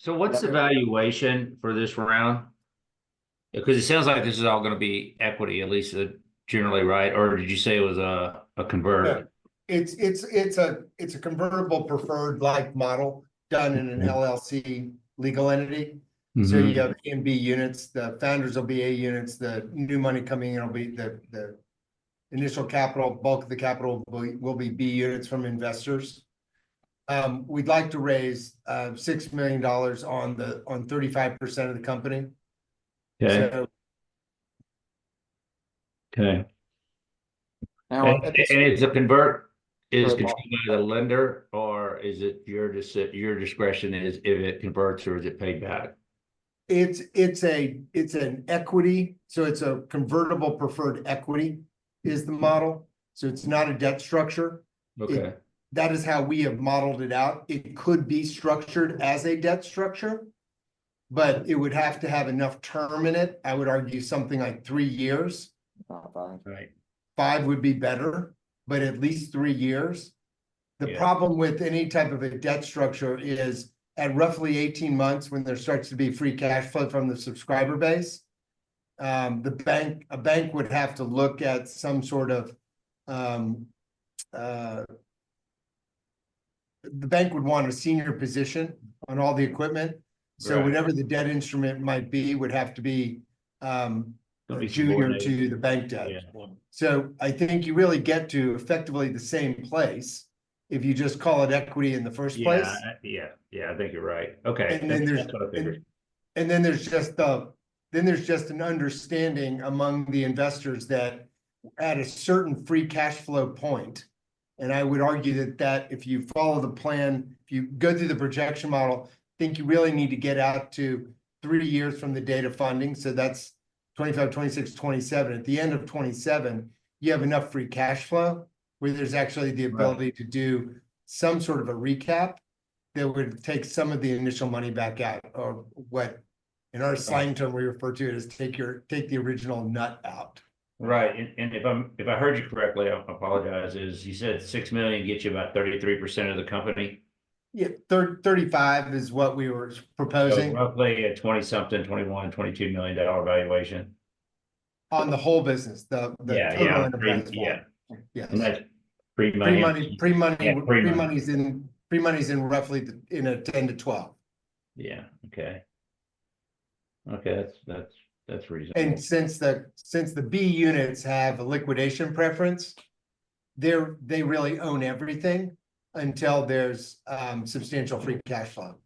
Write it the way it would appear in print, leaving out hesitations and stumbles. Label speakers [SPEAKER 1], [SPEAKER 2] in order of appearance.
[SPEAKER 1] So what's the valuation for this round? Because it sounds like this is all going to be equity, at least generally, right? Or did you say it was a
[SPEAKER 2] Yeah,
[SPEAKER 1] convert?
[SPEAKER 2] it's a convertible preferred like model done in an LLC legal entity. So you
[SPEAKER 1] Mm-hmm.
[SPEAKER 2] have A and B units, the founders will be A units, the new money coming in will be the initial capital, bulk of the capital will be B units from investors. We'd like to raise $6 million on 35% of the company.
[SPEAKER 1] Okay.
[SPEAKER 2] So
[SPEAKER 1] Okay.
[SPEAKER 3] Now,
[SPEAKER 1] And is the convert is
[SPEAKER 3] Revolve.
[SPEAKER 1] controlled by the lender, or is it your discretion is if it converts or is it paid back?
[SPEAKER 2] it's an equity, so it's a convertible preferred equity is the model. So it's not a debt structure.
[SPEAKER 1] Okay.
[SPEAKER 2] That is how we have modeled it out. It could be structured as a debt structure, but it would have to have enough term in it. I would argue something like 3 years.
[SPEAKER 1] Right.
[SPEAKER 2] 5 would be better, but at least 3 years. The
[SPEAKER 1] Yeah.
[SPEAKER 2] problem with any type of a debt structure is at roughly 18 months, when there starts to be free cash flow from the subscriber base, a bank would have to look at some sort of the bank would want a senior position on all the equipment. So
[SPEAKER 1] Right.
[SPEAKER 2] whatever the debt instrument might be would have to be
[SPEAKER 1] Don't be
[SPEAKER 2] junior
[SPEAKER 1] subordinated.
[SPEAKER 2] to the bank debt.
[SPEAKER 1] Yeah.
[SPEAKER 2] So I think you really get to effectively the same place if you just call it equity in the first place.
[SPEAKER 1] Yeah. I think you're right. Okay.
[SPEAKER 2] And then
[SPEAKER 1] That's what I figured.
[SPEAKER 2] and then there's just an understanding among the investors that at a certain free cash flow point, and I would argue that if you follow the plan, if you go through the projection model, I think you really need to get out to 3 years from the date of funding. So that's 25, 26, 27. At the end of 27, you have enough free cash flow where there's actually the ability to do some sort of a recap that would take some of the initial money back out, or what in our slang term we refer to it as take the original nut out.
[SPEAKER 1] Right. And if I heard you correctly, I apologize, is you said 6 million gets you about 33% of the company.
[SPEAKER 2] Yeah, 35 is what we were proposing.
[SPEAKER 1] So roughly a 20 something, 21, $22 million valuation.
[SPEAKER 2] On the whole business, the total enterprise.
[SPEAKER 1] Yeah.
[SPEAKER 2] Yes.
[SPEAKER 1] And that's pre-money.
[SPEAKER 2] Pre-money's in roughly in a 10 to 12.
[SPEAKER 1] Yeah. Okay. Okay. That's reasonable.
[SPEAKER 2] And since the B units have a liquidation preference, they really own everything until there's substantial free cash flow.